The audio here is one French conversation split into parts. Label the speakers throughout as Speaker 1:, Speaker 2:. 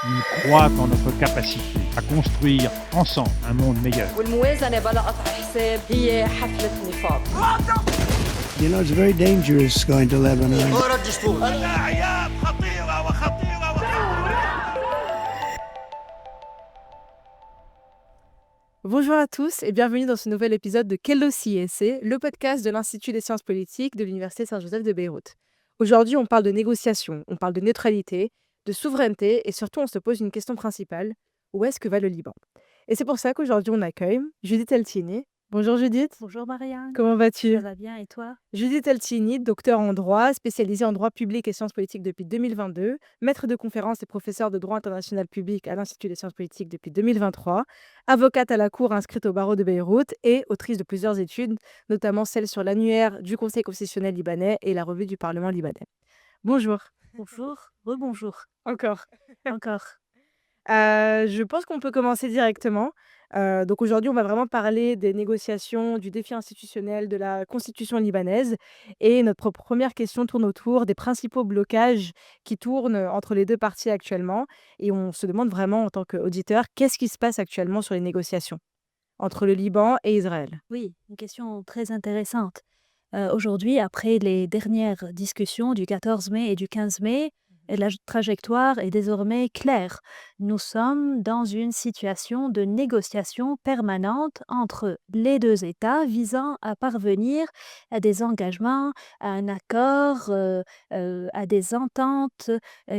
Speaker 1: Il croit en notre capacité à construire ensemble un monde meilleur.
Speaker 2: والموازنة بلا قطع حساب هي حفلة نفاق.
Speaker 3: You know, it's very dangerous going to Lebanon.
Speaker 1: الأعياد خطيرة وخطيرة.
Speaker 4: Bonjour à tous et bienvenue dans ce nouvel épisode de Kellosi, le podcast de l'Institut des sciences politiques de l'Université Saint-Joseph de Beyrouth. Aujourd'hui, on parle de négociation, on parle de neutralité, de souveraineté et surtout on se pose une question principale, où est-ce que va le Liban? Et c'est pour ça qu'aujourd'hui on accueille Judith Eltini. Bonjour Judith,
Speaker 5: Bonjour Marianne,
Speaker 4: comment vas-tu?
Speaker 5: ça va bien et toi?
Speaker 4: Judith Eltini, docteur en droit, spécialisée en droit public et sciences politiques depuis 2022, maître de conférences et professeur de droit international public à l'Institut des sciences politiques depuis 2023, avocate à la Cour inscrite au barreau de Beyrouth et autrice de plusieurs études, notamment celle sur l'annuaire du Conseil constitutionnel libanais et la revue du Parlement libanais. Bonjour.
Speaker 5: Bonjour, rebonjour,
Speaker 4: Encore.
Speaker 5: encore.
Speaker 4: Je pense qu'on peut commencer directement. Donc aujourd'hui, on va vraiment parler des négociations, du défi institutionnel, de la constitution libanaise. Et notre première question tourne autour des principaux blocages qui tournent entre les deux parties actuellement. Et on se demande vraiment, en tant qu'auditeur, qu'est-ce qui se passe actuellement sur les négociations entre le Liban et Israël?
Speaker 5: Oui, une question très intéressante. Aujourd'hui, après les dernières discussions du 14 mai et du 15 mai, la trajectoire est désormais claire. Nous sommes dans une situation de négociation permanente entre les deux États visant à parvenir à des engagements, à un accord, à des ententes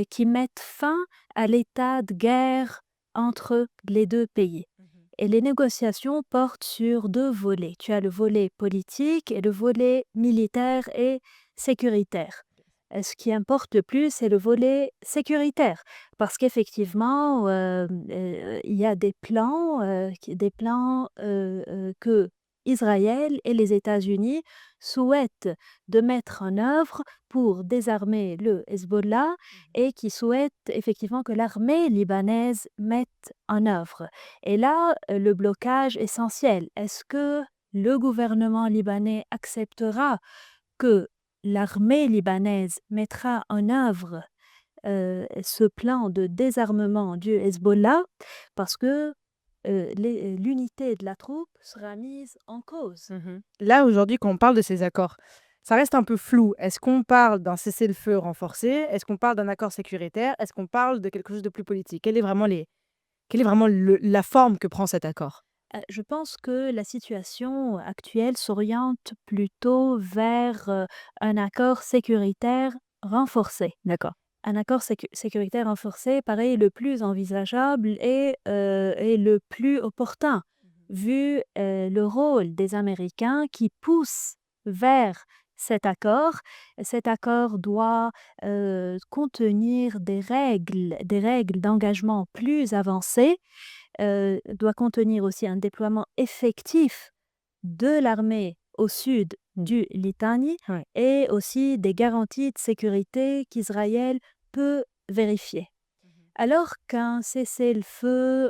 Speaker 5: qui mettent fin à l'état de guerre entre les deux pays. Et les négociations portent sur deux volets. Tu as le volet politique et le volet militaire et sécuritaire. Ce qui importe le plus, c'est le volet sécuritaire, parce qu'effectivement, il y a des plans que Israël et les États-Unis souhaitent de mettre en œuvre pour désarmer le Hezbollah et qui souhaitent effectivement que l'armée libanaise mette en œuvre. Et là, le blocage essentiel, est-ce que le gouvernement libanais acceptera que l'armée libanaise mettra en œuvre ce plan de désarmement du Hezbollah parce que l'unité de la troupe sera mise en cause.
Speaker 4: Là, aujourd'hui, quand on parle de ces accords, ça reste un peu flou. Est-ce qu'on parle d'un cessez-le-feu renforcé? Est-ce qu'on parle d'un accord sécuritaire? Est-ce qu'on parle de quelque chose de plus politique? Quelle est vraiment la forme que prend cet accord?
Speaker 5: Je pense que la situation actuelle s'oriente plutôt vers un accord sécuritaire renforcé.
Speaker 4: D'accord.
Speaker 5: Un accord sécuritaire renforcé paraît le plus envisageable et le plus opportun, vu le rôle des Américains qui poussent vers cet accord. Cet accord doit contenir des règles d'engagement plus avancées, doit contenir aussi un déploiement effectif de l'armée au sud du Litanie
Speaker 4: Ouais.
Speaker 5: et aussi des garanties de sécurité qu'Israël peut vérifier. Alors qu'un cessez-le-feu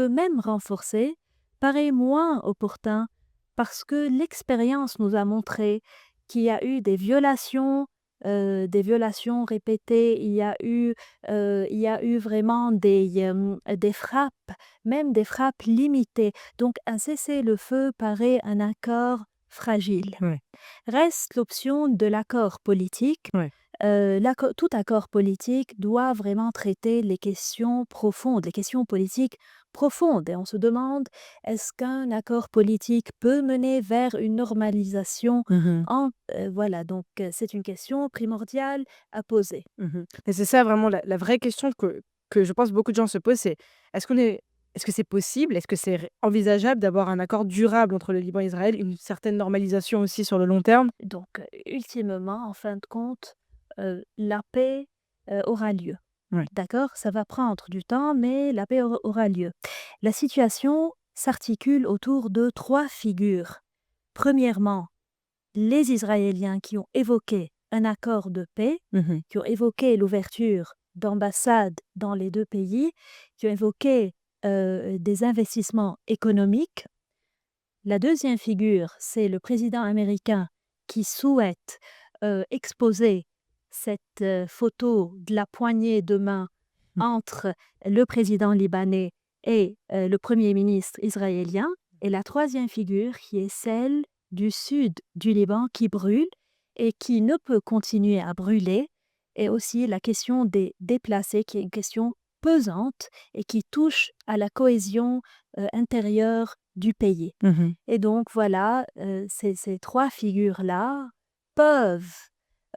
Speaker 5: même renforcé paraît moins opportun parce que l'expérience nous a montré qu'il y a eu des violations répétées, il y a eu vraiment des frappes, même des frappes limitées. Donc un cessez-le-feu paraît un accord fragile.
Speaker 4: Ouais.
Speaker 5: Reste l'option de l'accord politique.
Speaker 4: Ouais.
Speaker 5: Tout accord politique doit vraiment traiter les questions profondes, les questions politiques profondes. Et on se demande, est-ce qu'un accord politique peut mener vers une normalisation voilà, donc c'est une question primordiale à poser.
Speaker 4: Et c'est ça vraiment la vraie question que je pense beaucoup de gens se posent, c'est est-ce que c'est possible, est-ce que c'est envisageable d'avoir un accord durable entre le Liban et Israël, une certaine normalisation aussi sur le long terme?
Speaker 5: Donc, ultimement, en fin de compte, la paix aura lieu.
Speaker 4: Ouais.
Speaker 5: D'accord? Ça va prendre du temps, mais la paix aura lieu. La situation s'articule autour de trois figures. Premièrement, les Israéliens qui ont évoqué un accord de paix, qui ont évoqué l'ouverture d'ambassades dans les deux pays, qui ont évoqué des investissements économiques. La deuxième figure, c'est le président américain qui souhaite exposer cette photo de la poignée de main entre le président libanais et le premier ministre israélien. Et la troisième figure qui est celle du sud du Liban qui brûle et qui ne peut continuer à brûler, et aussi la question des déplacés qui est une question pesante et qui touche à la cohésion intérieure du pays. Et donc voilà, ces trois figures-là peuvent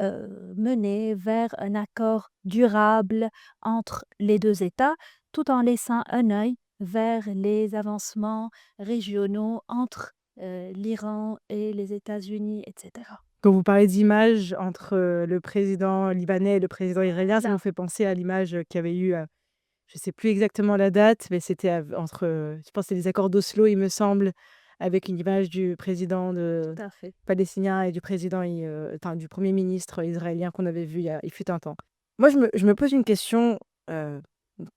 Speaker 5: mener vers un accord durable entre les deux États, tout en laissant un œil vers les avancements régionaux entre l'Iran et les États-Unis, etc.
Speaker 4: Quand vous parlez d'image entre le président libanais et le président israélien, ça
Speaker 5: Voilà.
Speaker 4: me fait penser à l'image qu'il y avait eu, je ne sais plus exactement la date, mais c'était entre, je pense que c'est les accords d'Oslo, il me semble, avec une image du président
Speaker 5: Tout à fait.
Speaker 4: palestinien et du président, enfin, du premier ministre israélien qu'on avait vu il fut un temps. Moi, je me pose une question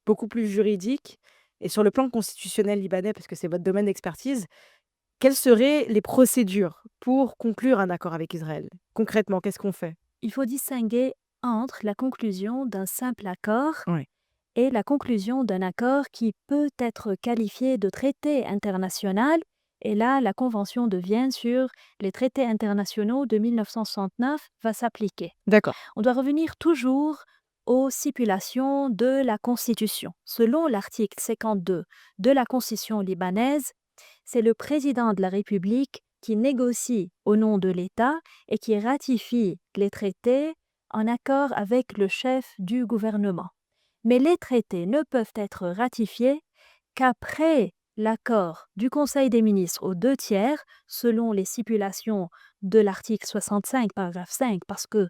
Speaker 4: beaucoup plus juridique et sur le plan constitutionnel libanais, parce que c'est votre domaine d'expertise, quelles seraient les procédures pour conclure un accord avec Israël? Concrètement, qu'est-ce qu'on fait?
Speaker 5: Il faut distinguer entre la conclusion d'un simple accord
Speaker 4: Oui.
Speaker 5: et la conclusion d'un accord qui peut être qualifié de traité international. Et là, la Convention de Vienne sur les traités internationaux de 1969 va s'appliquer.
Speaker 4: D'accord.
Speaker 5: On doit revenir toujours aux stipulations de la Constitution. Selon l'article 52 de la Constitution libanaise, c'est le président de la République qui négocie au nom de l'État et qui ratifie les traités en accord avec le chef du gouvernement. Mais les traités ne peuvent être ratifiés qu'après l'accord du Conseil des ministres aux 2/3, selon les stipulations de l'article 65, paragraphe 5, parce que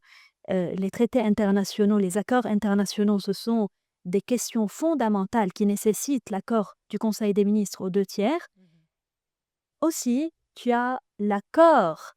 Speaker 5: les traités internationaux, les accords internationaux, ce sont des questions fondamentales qui nécessitent l'accord du Conseil des ministres aux 2/3. Aussi, tu as l'accord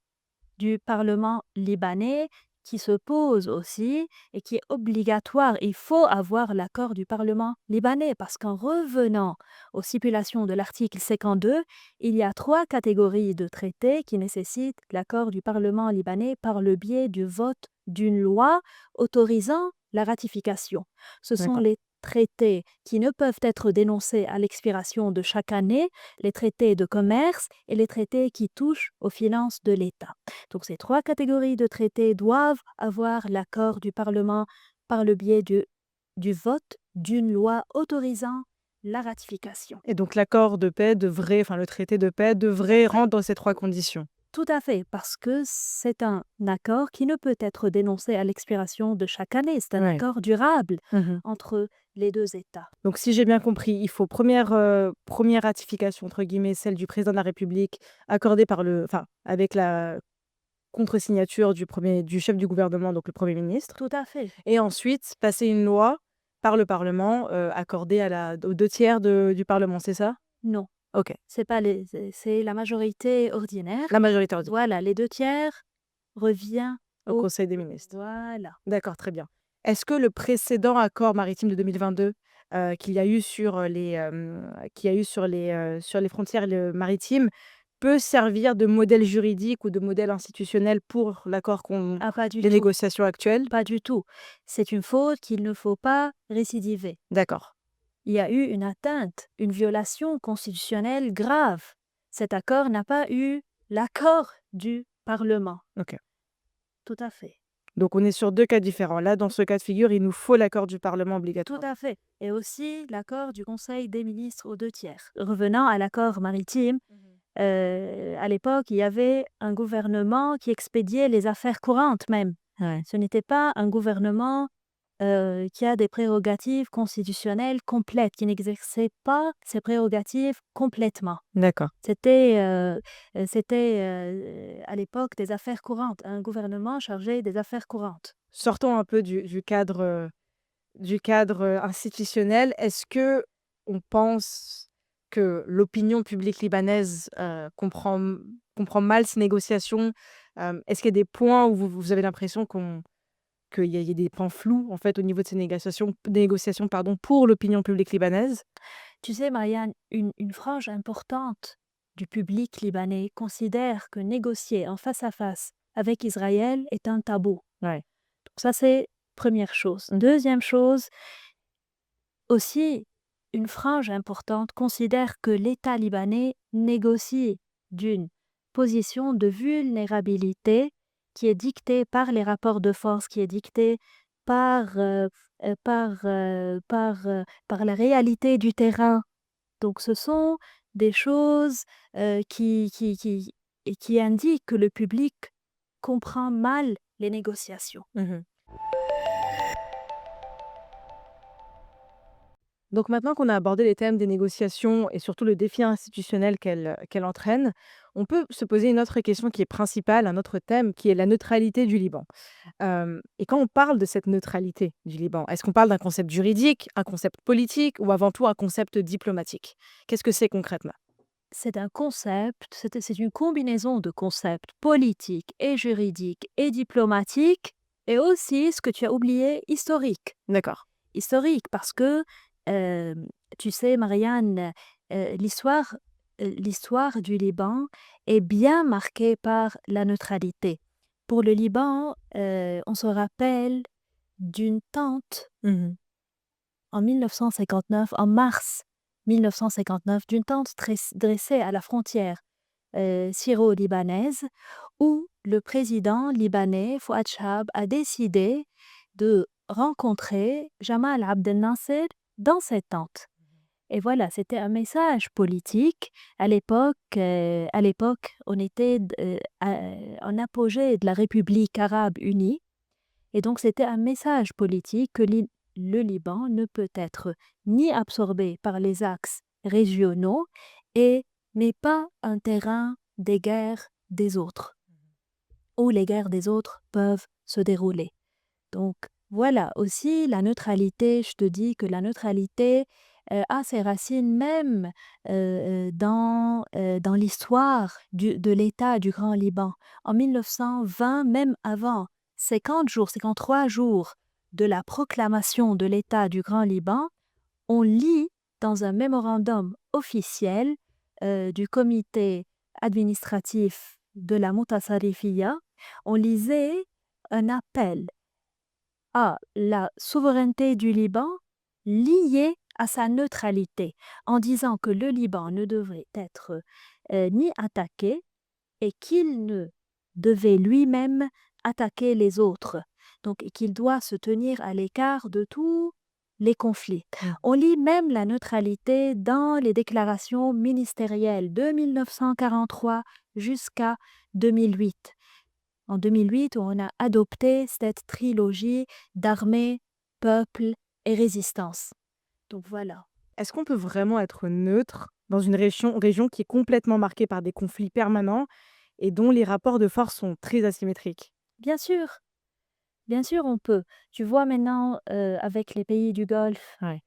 Speaker 5: du Parlement libanais qui se pose aussi et qui est obligatoire. Il faut avoir l'accord du Parlement libanais parce qu'en revenant aux stipulations de l'article 52, il y a 3 catégories de traités qui nécessitent l'accord du Parlement libanais par le biais du vote d'une loi autorisant la ratification. Ce sont
Speaker 4: D'accord.
Speaker 5: les traités qui ne peuvent être dénoncés à l'expiration de chaque année, les traités de commerce et les traités qui touchent aux finances de l'État. Donc ces 3 catégories de traités doivent avoir l'accord du Parlement par le biais du vote d'une loi autorisant la ratification.
Speaker 4: Et donc l'accord de paix devrait, enfin le traité de paix devrait rendre ces 3 conditions.
Speaker 5: Tout à fait, parce que c'est un accord qui ne peut être dénoncé à l'expiration de chaque année. C'est un
Speaker 4: Ouais.
Speaker 5: accord durable
Speaker 4: Mhm.
Speaker 5: entre les deux États.
Speaker 4: Donc si j'ai bien compris, il faut première ratification entre guillemets, celle du président de la République, accordée avec la contre-signature du chef du gouvernement, donc le Premier ministre.
Speaker 5: Tout à fait.
Speaker 4: Et ensuite, passer une loi par le Parlement, accordée aux 2/3 du Parlement, c'est ça?
Speaker 5: Non,
Speaker 4: OK.
Speaker 5: c'est la majorité ordinaire.
Speaker 4: La majorité ordinaire,
Speaker 5: Voilà, les 2/3 revient
Speaker 4: au
Speaker 5: au...
Speaker 4: Conseil des ministres.
Speaker 5: Voilà.
Speaker 4: D'accord, très bien. Est-ce que le précédent accord maritime de 2022, qu'il y a eu sur les frontières maritimes peut servir de modèle juridique ou de modèle institutionnel pour l'accord
Speaker 5: Ah, pas du
Speaker 4: les
Speaker 5: tout.
Speaker 4: négociations actuelles?
Speaker 5: Pas du tout. C'est une faute qu'il ne faut pas récidiver.
Speaker 4: D'accord.
Speaker 5: Il y a eu une atteinte, une violation constitutionnelle grave. Cet accord n'a pas eu l'accord du Parlement.
Speaker 4: OK.
Speaker 5: Tout à fait.
Speaker 4: Donc on est sur 2 cas différents. Là, dans ce cas de figure, il nous faut l'accord du Parlement
Speaker 5: Tout
Speaker 4: obligatoire.
Speaker 5: à fait. Et aussi l'accord du Conseil des ministres aux 2/3. Revenant à l'accord maritime, à l'époque, il y avait un gouvernement qui expédiait les affaires courantes même.
Speaker 4: Ouais.
Speaker 5: Ce n'était pas un gouvernement qui a des prérogatives constitutionnelles complètes, qui n'exerçait pas ses prérogatives complètement.
Speaker 4: D'accord.
Speaker 5: C'était à l'époque des affaires courantes, un gouvernement chargé des affaires courantes.
Speaker 4: Sortons un peu du cadre institutionnel. Est-ce que on pense que l'opinion publique libanaise comprend mal ces négociations? Est-ce qu'il y a des points où vous avez l'impression qu'il y a des points flous en fait au niveau de ces négociations pour l'opinion publique libanaise?
Speaker 5: Tu sais, Marianne, une frange importante du public libanais considère que négocier en face à face avec Israël est un tabou.
Speaker 4: Ouais.
Speaker 5: Donc ça, c'est première chose. Deuxième chose, Aussi, une frange importante considère que l'État libanais négocie d'une position de vulnérabilité qui est dictée par les rapports de force, qui est dictée par, par la réalité du terrain. Donc ce sont des choses qui indiquent que le public comprend mal les négociations.
Speaker 4: Mhm. Donc maintenant qu'on a abordé les thèmes des négociations et surtout le défi institutionnel qu'elle entraîne, on peut se poser une autre question qui est principale, un autre thème qui est la neutralité du Liban. Et quand on parle de cette neutralité du Liban, est-ce qu'on parle d'un concept juridique, un concept politique ou avant tout un concept diplomatique? Qu'est-ce que c'est concrètement?
Speaker 5: C'est un concept, c'est une combinaison de concepts politiques et juridiques et diplomatiques, et aussi, ce que tu as oublié, historique.
Speaker 4: D'accord.
Speaker 5: Historique parce que, euh, tu sais, Marianne, l'histoire du Liban est bien marquée par la neutralité. Pour le Liban, on se rappelle d'une tente
Speaker 4: Mhm.
Speaker 5: en 1959, en mars 1959, d'une tente dressée à la frontière syro-libanaise, où le président libanais, Fouad Chahab, a décidé de rencontrer Jamal Abdel Nasser dans cette tente. Et voilà, c'était un message politique. À l'époque, on était en apogée de la République arabe unie. Et donc, c'était un message politique que le Liban ne peut être ni absorbé par les axes régionaux et n'est pas un terrain des guerres des autres, où les guerres des autres peuvent se dérouler. Donc, voilà aussi la neutralité. Je te dis que la neutralité a ses racines même dans l'histoire de l'État du Grand Liban. En 1920, même avant, 50 jours, 53 jours de la proclamation de l'État du Grand Liban, on lit dans un mémorandum officiel du comité administratif de la Mutasarrifia, on lisait un appel à la souveraineté du Liban liée à sa neutralité, en disant que le Liban ne devrait être ni attaqué et qu'il ne devait lui-même attaquer les autres. Donc, qu'il doit se tenir à l'écart de tous les conflits. On lit même la neutralité dans les déclarations ministérielles de 1943 jusqu'à 2008. En 2008, on a adopté cette trilogie d'armée, peuple et résistance. Donc voilà.
Speaker 4: Est-ce qu'on peut vraiment être neutre dans une région qui est complètement marquée par des conflits permanents et dont les rapports de force sont très asymétriques?
Speaker 5: Bien sûr, on peut. Tu vois maintenant avec les pays du Golfe,
Speaker 4: Ouais.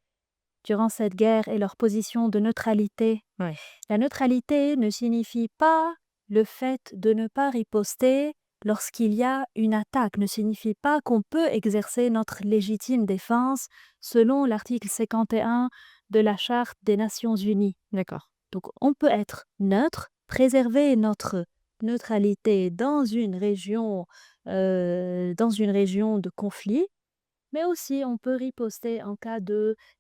Speaker 5: durant cette guerre et leur position de neutralité,
Speaker 4: Ouais.
Speaker 5: la neutralité ne signifie pas le fait de ne pas riposter lorsqu'il y a une attaque, ne signifie pas qu'on peut exercer notre légitime défense selon l'article 51 de la Charte des Nations Unies.
Speaker 4: D'accord.
Speaker 5: Donc on peut être neutre, préserver notre neutralité dans une région de conflit, mais aussi on peut riposter en cas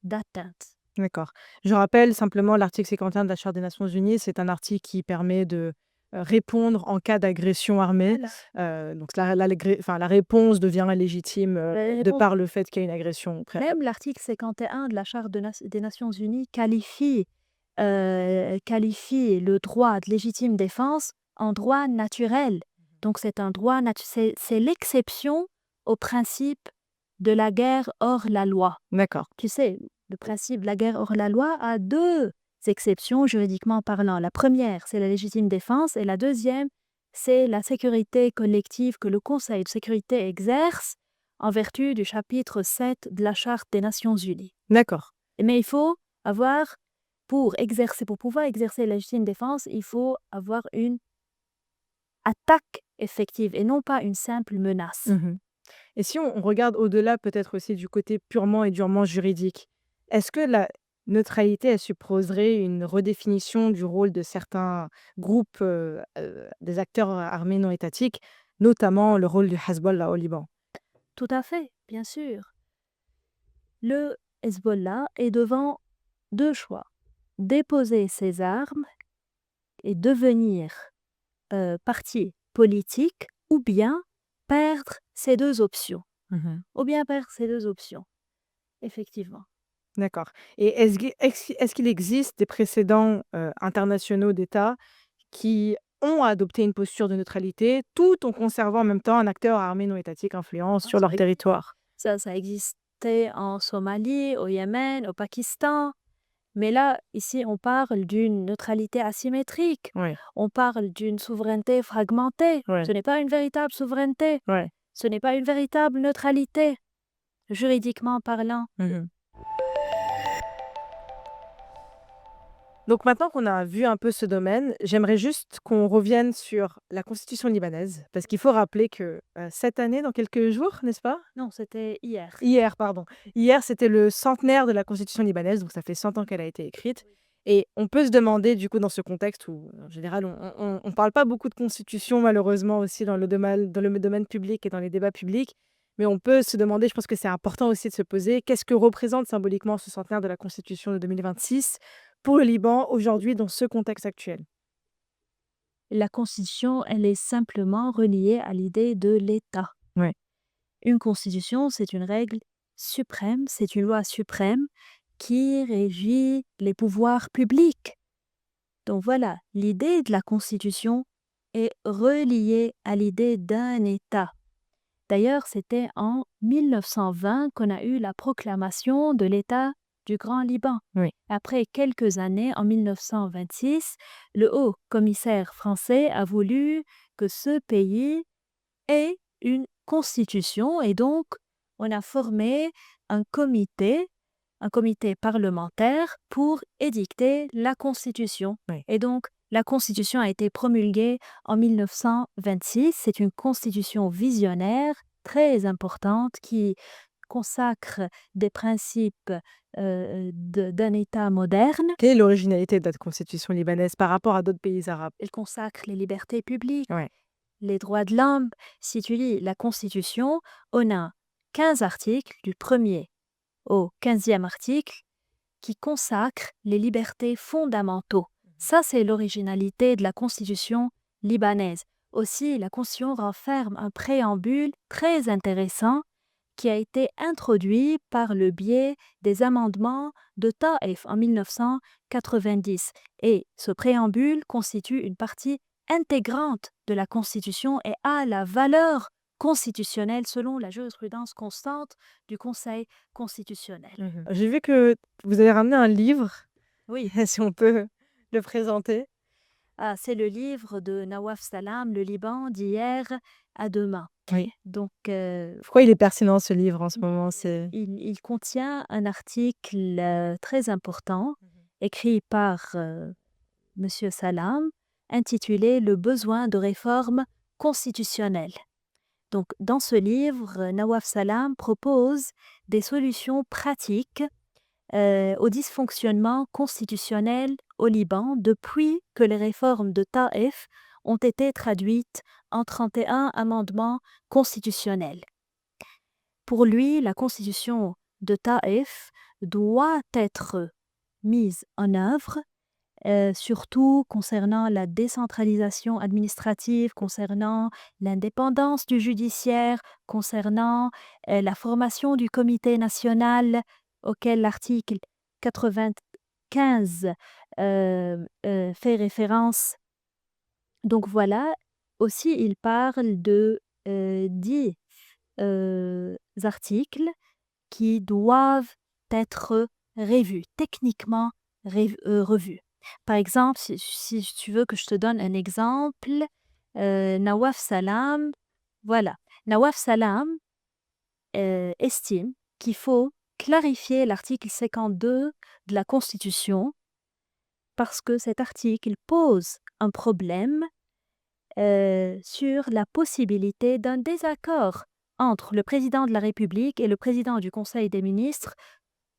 Speaker 5: d'atteinte.
Speaker 4: D'accord. Je rappelle simplement l'article 51 de la Charte des Nations Unies, c'est un article qui permet de répondre en cas d'agression armée.
Speaker 5: Voilà.
Speaker 4: Donc la réponse devient légitime
Speaker 5: La
Speaker 4: de
Speaker 5: réponse-
Speaker 4: par le fait qu'il y a une agression préalable.
Speaker 5: Même l'article 51 de la Charte des Nations Unies qualifie le droit de légitime défense en droit naturel. Donc c'est un droit c'est l'exception au principe de la guerre hors la loi.
Speaker 4: D'accord.
Speaker 5: Tu sais, le principe de la guerre hors la loi a deux exceptions juridiquement parlant. La première, c'est la légitime défense, et la deuxième, c'est la sécurité collective que le Conseil de sécurité exerce en vertu du chapitre 7 de la Charte des Nations Unies.
Speaker 4: D'accord.
Speaker 5: Mais il faut avoir, pour pouvoir exercer la légitime défense, il faut avoir une attaque effective et non pas une simple menace.
Speaker 4: Mhm. Et si on regarde au-delà peut-être aussi du côté purement et durement juridique, est-ce que la neutralité, elle supposerait une redéfinition du rôle de certains groupes, des acteurs armés non étatiques, notamment le rôle du Hezbollah au Liban?
Speaker 5: Tout à fait, bien sûr. Le Hezbollah est devant deux choix. Déposer ses armes et devenir parti politique ou bien perdre ces deux options. Ou bien perdre ces deux options, effectivement.
Speaker 4: D'accord. Et est-ce qu'il existe des précédents internationaux d'États qui ont adopté une posture de neutralité tout en conservant en même temps un acteur armé non étatique influent sur leur territoire?
Speaker 5: Ça existait en Somalie, au Yémen, au Pakistan. Mais là, ici, on parle d'une neutralité asymétrique.
Speaker 4: Oui,
Speaker 5: On parle d'une souveraineté fragmentée.
Speaker 4: oui,
Speaker 5: Ce n'est pas une véritable souveraineté.
Speaker 4: oui.
Speaker 5: Ce n'est pas une véritable neutralité, juridiquement parlant.
Speaker 4: Donc maintenant qu'on a vu un peu ce domaine, j'aimerais juste qu'on revienne sur la constitution libanaise, parce qu'il faut rappeler que cette année, dans quelques jours, n'est-ce pas?
Speaker 5: Non, c'était hier.
Speaker 4: Hier, pardon. Hier, c'était le centenaire de la constitution libanaise, donc ça fait 100 ans qu'elle a été écrite. Et on peut se demander, du coup, dans ce contexte où, en général, on ne parle pas beaucoup de constitution, malheureusement, aussi dans le domaine public et dans les débats publics, mais on peut se demander, je pense que c'est important aussi de se poser, qu'est-ce que représente symboliquement ce centenaire de la constitution de 2026 pour le Liban aujourd'hui dans ce contexte actuel?
Speaker 5: La constitution, elle est simplement reliée à l'idée de l'État.
Speaker 4: Ouais.
Speaker 5: Une constitution, c'est une règle suprême, c'est une loi suprême qui régit les pouvoirs publics. Donc voilà, l'idée de la constitution est reliée à l'idée d'un État. D'ailleurs, c'était en 1920 qu'on a eu la proclamation de l'État du Grand Liban.
Speaker 4: Oui.
Speaker 5: Après quelques années, en 1926, le haut commissaire français a voulu que ce pays ait une constitution et donc on a formé un comité parlementaire pour édicter la constitution.
Speaker 4: Oui.
Speaker 5: Et donc, la constitution a été promulguée en 1926. C'est une constitution visionnaire très importante qui consacre des principes d'un État moderne.
Speaker 4: Quelle est l'originalité de la constitution libanaise par rapport à d'autres pays arabes?
Speaker 5: Elle consacre les libertés publiques,
Speaker 4: Ouais.
Speaker 5: les droits de l'homme. Si tu lis la Constitution, on a 15 articles, du 1er au 15e article, qui consacrent les libertés fondamentaux. Ça, c'est l'originalité de la Constitution libanaise. Aussi, la Constitution renferme un préambule très intéressant qui a été introduit par le biais des amendements de Taïf en 1990. Et ce préambule constitue une partie intégrante de la Constitution et a la valeur constitutionnelle selon la jurisprudence constante du Conseil constitutionnel.
Speaker 4: J'ai vu que vous avez ramené un livre,
Speaker 5: Oui,
Speaker 4: si on peut le présenter.
Speaker 5: c'est le livre de Nawaf Salam, Le Liban d'hier à demain.
Speaker 4: Oui.
Speaker 5: Donc,
Speaker 4: Pourquoi il est pertinent ce livre en ce moment?
Speaker 5: il contient un article très important écrit par Monsieur Salam, intitulé Le besoin de réforme constitutionnelle. Donc, dans ce livre, Nawaf Salam propose des solutions pratiques au dysfonctionnement constitutionnel au Liban depuis que les réformes de Taïf ont été traduites en 31 amendements constitutionnels. Pour lui, la constitution de Taïf doit être mise en œuvre, surtout concernant la décentralisation administrative, concernant l'indépendance du judiciaire, concernant la formation du comité national auquel l'article 95 fait référence. Donc voilà, aussi il parle de 10 articles qui doivent être revus, techniquement revus. Par exemple, si tu veux que je te donne un exemple, Nawaf Salam, voilà. Nawaf Salam estime qu'il faut clarifier l'article 52 de la Constitution parce que cet article pose un problème sur la possibilité d'un désaccord entre le président de la République et le président du Conseil des ministres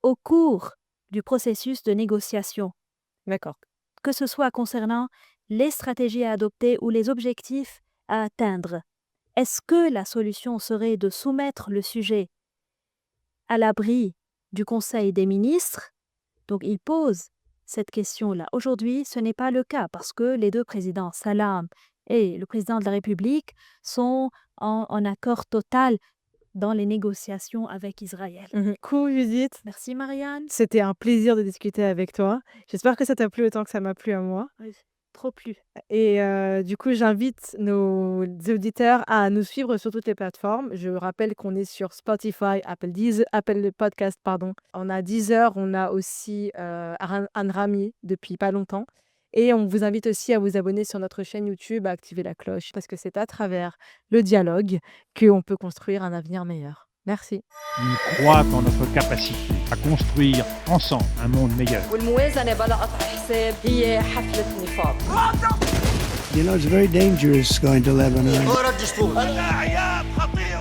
Speaker 5: au cours du processus de négociation.
Speaker 4: D'accord.
Speaker 5: Que ce soit concernant les stratégies à adopter ou les objectifs à atteindre. Est-ce que la solution serait de soumettre le sujet à l'abri du Conseil des ministres. Donc, il pose cette question-là. Aujourd'hui, ce n'est pas le cas parce que les deux présidents, Salam et le président de la République, sont en accord total dans les négociations avec Israël.
Speaker 4: Cool, Judith.
Speaker 5: Merci, Marianne.
Speaker 4: C'était un plaisir de discuter avec toi. J'espère que ça t'a plu autant que ça m'a plu à moi.
Speaker 5: Oui, trop plu.
Speaker 4: Et du coup, j'invite nos auditeurs à nous suivre sur toutes les plateformes. Je rappelle qu'on est sur Spotify, Apple Podcast, pardon. On a Deezer, on a aussi Anrami depuis pas longtemps. Et on vous invite aussi à vous abonner sur notre chaîne YouTube, à activer la cloche, parce que c'est à travers le dialogue qu'on peut construire un avenir meilleur. Merci.
Speaker 1: Ils croient en notre capacité à construire ensemble un monde meilleur.
Speaker 2: والموازنة بلا قطع حساب هي حفلة نفاق.
Speaker 3: You know, it's very dangerous going to Lebanon.
Speaker 6: الدستور. الداعيات خطير